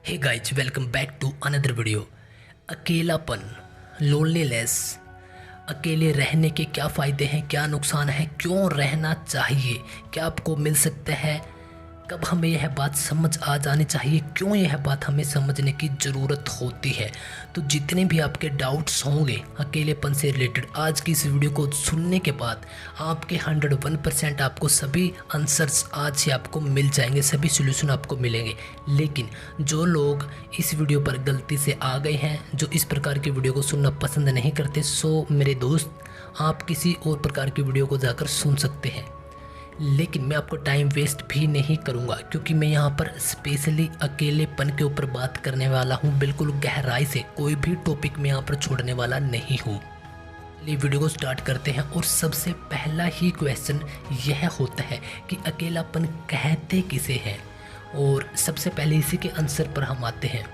Hey guys, welcome back to another video. अकेलापन, loneliness, अकेले रहने के क्या फ़ायदे हैं, क्या नुकसान है, क्यों रहना चाहिए, क्या आपको मिल सकता है, कब हमें यह बात समझ आ जानी चाहिए, क्यों यह बात हमें समझने की ज़रूरत होती है। तो जितने भी आपके डाउट्स होंगे अकेलेपन से रिलेटेड, आज की इस वीडियो को सुनने के बाद आपके 101% आपको सभी आंसर्स आज ही आपको मिल जाएंगे, सभी सोल्यूशन आपको मिलेंगे। लेकिन जो लोग इस वीडियो पर गलती से आ गए हैं, जो इस प्रकार की वीडियो को सुनना पसंद नहीं करते, सो मेरे दोस्त आप किसी और प्रकार की वीडियो को जाकर सुन सकते हैं। लेकिन मैं आपको टाइम वेस्ट भी नहीं करूंगा, क्योंकि मैं यहाँ पर स्पेशली अकेलेपन के ऊपर बात करने वाला हूँ। बिल्कुल गहराई से कोई भी टॉपिक मैं यहाँ पर छोड़ने वाला नहीं हूँ। चलिए वीडियो को स्टार्ट करते हैं। और सबसे पहला ही क्वेश्चन यह होता है कि अकेलापन कहते किसे हैं, और सबसे पहले इसी के आंसर पर हम आते हैं।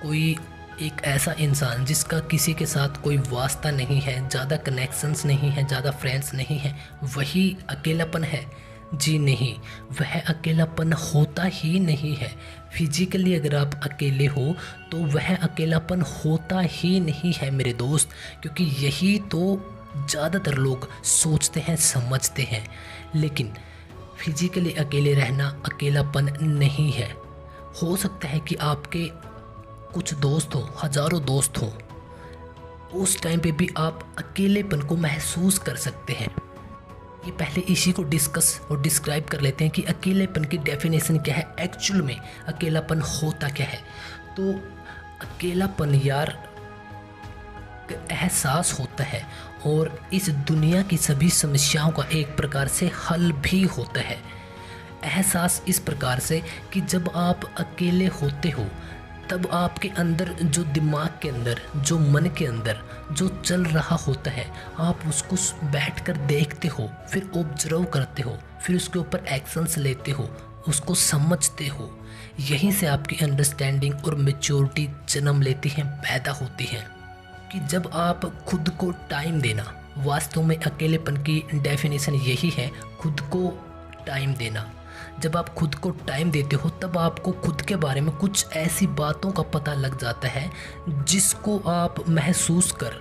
कोई एक ऐसा इंसान जिसका किसी के साथ कोई वास्ता नहीं है, ज़्यादा कनेक्शंस नहीं है, ज़्यादा फ्रेंड्स नहीं है, वही अकेलापन है? जी नहीं, वह अकेलापन होता ही नहीं है। फिजिकली अगर आप अकेले हो तो वह अकेलापन होता ही नहीं है मेरे दोस्त, क्योंकि यही तो ज़्यादातर लोग सोचते हैं, समझते हैं। लेकिन फिजिकली अकेले रहना अकेलापन नहीं है। हो सकता है कि आपके कुछ दोस्त हो, हज़ारों दोस्त हो, उस टाइम पे भी आप अकेलेपन को महसूस कर सकते हैं। ये पहले इसी को डिस्कस और डिस्क्राइब कर लेते हैं कि अकेलेपन की डेफिनेशन क्या है, एक्चुअल में अकेलापन होता क्या है। तो अकेलापन यार एहसास होता है, और इस दुनिया की सभी समस्याओं का एक प्रकार से हल भी होता है। एहसास इस प्रकार से कि जब आप अकेले होते हो तब आपके अंदर, जो दिमाग के अंदर, जो मन के अंदर जो चल रहा होता है, आप उसको बैठकर देखते हो, फिर ऑब्जर्व करते हो, फिर उसके ऊपर एक्शंस लेते हो, उसको समझते हो। यहीं से आपकी अंडरस्टैंडिंग और मैच्योरिटी जन्म लेती है, पैदा होती है। कि जब आप खुद को टाइम देना, वास्तव में अकेलेपन की डेफिनेशन यही है, खुद को टाइम देना। जब आप खुद को टाइम देते हो तब आपको खुद के बारे में कुछ ऐसी बातों का पता लग जाता है जिसको आप महसूस कर,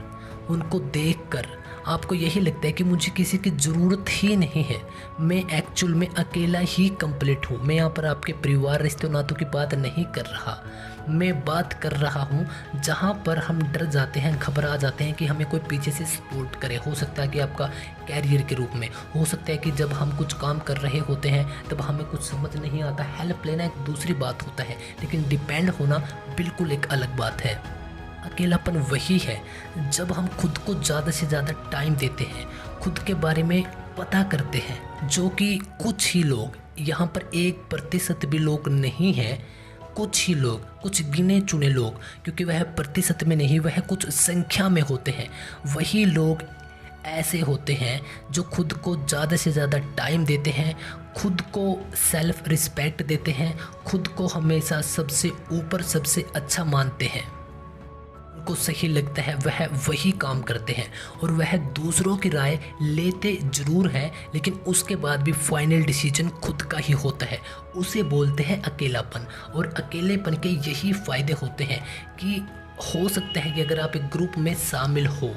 उनको देखकर आपको यही लगता है कि मुझे किसी की ज़रूरत ही नहीं है, मैं एक्चुअल में अकेला ही कंप्लीट हूँ। मैं यहाँ पर आपके परिवार, रिश्ते नातों की बात नहीं कर रहा, मैं बात कर रहा हूँ जहाँ पर हम डर जाते हैं, घबरा जाते हैं कि हमें कोई पीछे से सपोर्ट करे। हो सकता है कि आपका कैरियर के रूप में, हो सकता है कि जब हम कुछ काम कर रहे होते हैं तब हमें कुछ समझ नहीं आता। हेल्प लेना एक दूसरी बात होता है, लेकिन डिपेंड होना बिल्कुल एक अलग बात है। अकेलापन वही है जब हम खुद को ज़्यादा से ज़्यादा टाइम देते हैं, खुद के बारे में पता करते हैं, जो कि कुछ ही लोग, यहाँ पर 1% भी लोग नहीं हैं, कुछ ही लोग, कुछ गिने चुने लोग, क्योंकि वह प्रतिशत में नहीं, वह कुछ संख्या में होते हैं। वही लोग ऐसे होते हैं जो खुद को ज़्यादा से ज़्यादा टाइम देते हैं, खुद को सेल्फ रिस्पेक्ट देते हैं, खुद को हमेशा सबसे ऊपर, सबसे अच्छा मानते हैं। उनको सही लगता है वह वही काम करते हैं, और वह दूसरों की राय लेते ज़रूर हैं, लेकिन उसके बाद भी फाइनल डिसीजन खुद का ही होता है। उसे बोलते हैं अकेलापन। और अकेलेपन के यही फ़ायदे होते हैं कि हो सकता है कि अगर आप एक ग्रुप में शामिल हो,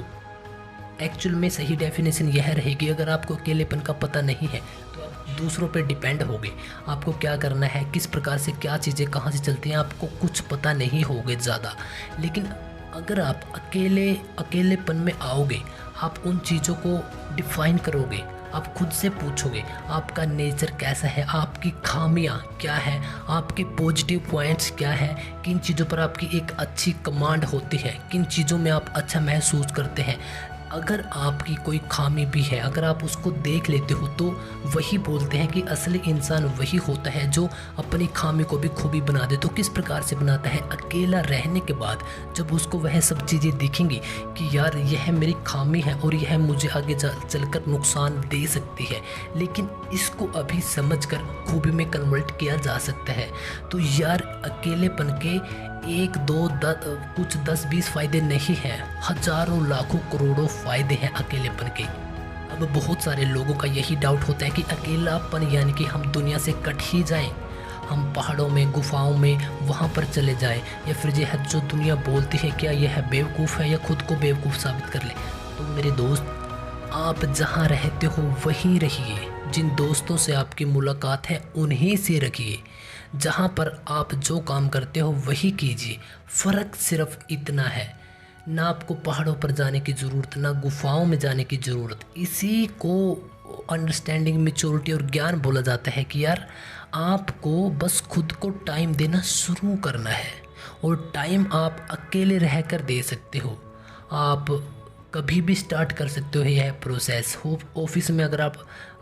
एक्चुअल में सही डेफिनेशन यह रहेगी, अगर आपको अकेलेपन का पता नहीं है तो आप दूसरों पर डिपेंड होगे। आपको क्या करना है, किस प्रकार से क्या चीज़ें कहाँ से चलती हैं, आपको कुछ पता नहीं होगे ज़्यादा। लेकिन अगर आप अकेलेपन में आओगे, आप उन चीज़ों को डिफाइन करोगे, आप खुद से पूछोगे आपका नेचर कैसा है, आपकी खामियां क्या है, आपके पॉजिटिव पॉइंट्स क्या है, किन चीज़ों पर आपकी एक अच्छी कमांड होती है, किन चीज़ों में आप अच्छा महसूस करते हैं। अगर आपकी कोई खामी भी है, अगर आप उसको देख लेते हो, तो वही बोलते हैं कि असली इंसान वही होता है जो अपनी खामी को भी खूबी बना दे। तो किस प्रकार से बनाता है? अकेला रहने के बाद जब उसको वह सब चीज़ें दिखेंगी कि यार यह मेरी खामी है और यह मुझे आगे चलकर नुकसान दे सकती है, लेकिन इसको अभी समझकर खूबी में कन्वर्ट किया जा सकता है। तो यार अकेलेपन के 1 2 कुछ 10-20 फ़ायदे नहीं हैं, हज़ारों लाखों करोड़ों फ़ायदे हैं अकेलेपन के। अब बहुत सारे लोगों का यही डाउट होता है कि अकेलापन यानी कि हम दुनिया से कट ही जाएं, हम पहाड़ों में, गुफाओं में वहाँ पर चले जाएं, या फिर यह जो दुनिया बोलती है क्या यह बेवकूफ़ है, या खुद को बेवकूफ़ साबित कर ले। तो मेरे दोस्त, आप जहाँ रहते हो वहीं रहिए, जिन दोस्तों से आपकी मुलाकात है उन्हीं से रखिए, जहाँ पर आप जो काम करते हो वही कीजिए। फ़र्क सिर्फ इतना है, ना आपको पहाड़ों पर जाने की ज़रूरत, ना गुफाओं में जाने की ज़रूरत। इसी को अंडरस्टैंडिंग, मैच्योरिटी और ज्ञान बोला जाता है कि यार आपको बस खुद को टाइम देना शुरू करना है, और टाइम आप अकेले रहकर दे सकते हो। आप कभी भी स्टार्ट कर सकते हो यह प्रोसेस। हो ऑफिस में अगर आप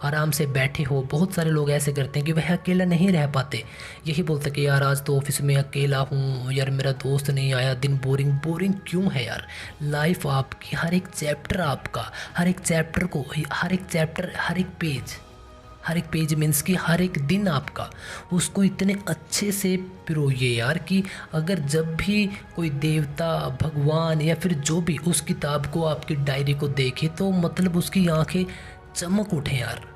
आराम से बैठे हो, बहुत सारे लोग ऐसे करते हैं कि वह अकेला नहीं रह पाते, यही बोलते कि यार आज तो ऑफिस में अकेला हूँ, यार मेरा दोस्त नहीं आया, दिन बोरिंग। बोरिंग क्यों है यार? लाइफ आपकी, हर एक चैप्टर आपका, हर एक चैप्टर को, हर एक चैप्टर, हर एक पेज मीन्स कि हर एक दिन आपका, उसको इतने अच्छे से पिरोइए यार कि अगर जब भी कोई देवता, भगवान या फिर जो भी उस किताब को, आपकी डायरी को देखे तो मतलब उसकी आंखें चमक उठे यार,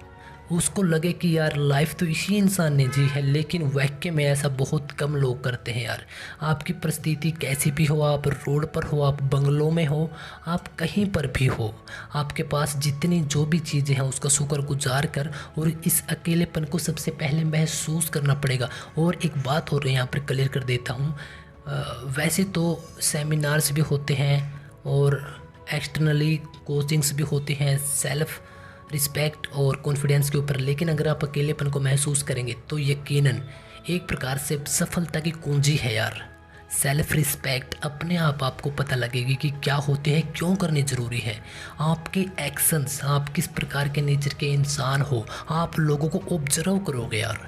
उसको लगे कि यार लाइफ तो इसी इंसान ने जी है। लेकिन वाकई में ऐसा बहुत कम लोग करते हैं यार। आपकी परिस्थिति कैसी भी हो, आप रोड पर हो, आप बंगलों में हो, आप कहीं पर भी हो, आपके पास जितनी जो भी चीज़ें हैं उसका शुक्रगुजार कर, और इस अकेलेपन को सबसे पहले महसूस करना पड़ेगा। और एक बात और यहाँ पर क्लियर कर देता हूँ, वैसे तो सेमिनार्स भी होते हैं और एक्सटर्नली कोचिंग्स भी होती हैं सेल्फ़ रिस्पेक्ट और कॉन्फिडेंस के ऊपर, लेकिन अगर आप अकेलेपन को महसूस करेंगे तो यकीनन एक प्रकार से सफलता की कुंजी है यार। सेल्फ रिस्पेक्ट, अपने आप आपको पता लगेगी कि क्या होते हैं, क्यों करने ज़रूरी है, आपके एक्शंस, आप किस प्रकार के नेचर के इंसान हो, आप लोगों को ऑब्जर्व करोगे यार।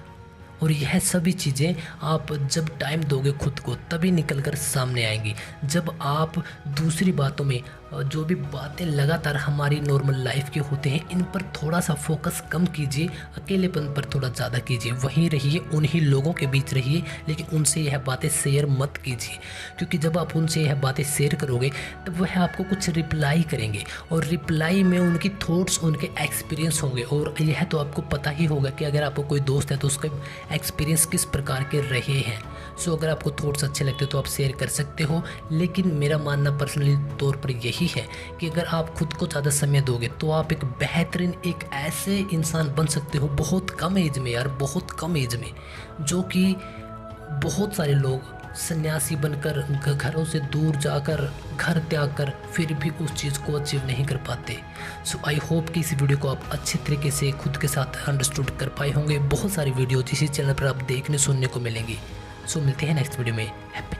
और यह सभी चीज़ें आप जब टाइम दोगे खुद को तभी निकल कर सामने आएंगी। जब आप दूसरी बातों में, जो भी बातें लगातार हमारी नॉर्मल लाइफ के होते हैं, इन पर थोड़ा सा फोकस कम कीजिए, अकेलेपन पर थोड़ा ज़्यादा कीजिए, वहीं रहिए, उन्हीं लोगों के बीच रहिए, लेकिन उनसे यह बातें शेयर मत कीजिए, क्योंकि जब आप उनसे यह बातें शेयर करोगे तब वह आपको कुछ रिप्लाई करेंगे, और रिप्लाई में उनकी थॉट्स, उनके एक्सपीरियंस होंगे। और यह तो आपको पता ही होगा कि अगर आपको कोई दोस्त है तो उसके एक्सपीरियंस किस प्रकार के रहे हैं। सो अगर आपको थॉट्स अच्छे लगते हो तो आप शेयर कर सकते हो, लेकिन मेरा मानना पर्सनली तौर पर यही है कि अगर आप खुद को ज़्यादा समय दोगे तो आप एक बेहतरीन, एक ऐसे इंसान बन सकते हो बहुत कम एज में यार, बहुत कम एज में, जो कि बहुत सारे लोग सन्यासी बनकर, घरों से दूर जाकर, घर त्याग कर फिर भी उस चीज़ को अचीव नहीं कर पाते। सो आई होप कि इस वीडियो को आप अच्छे तरीके से खुद के साथ अंडरस्टूड कर पाए होंगे। बहुत सारी वीडियो इसी चैनल पर आप देखने सुनने को मिलेंगी। सो मिलते हैं नेक्स्ट वीडियो में। हैप्पी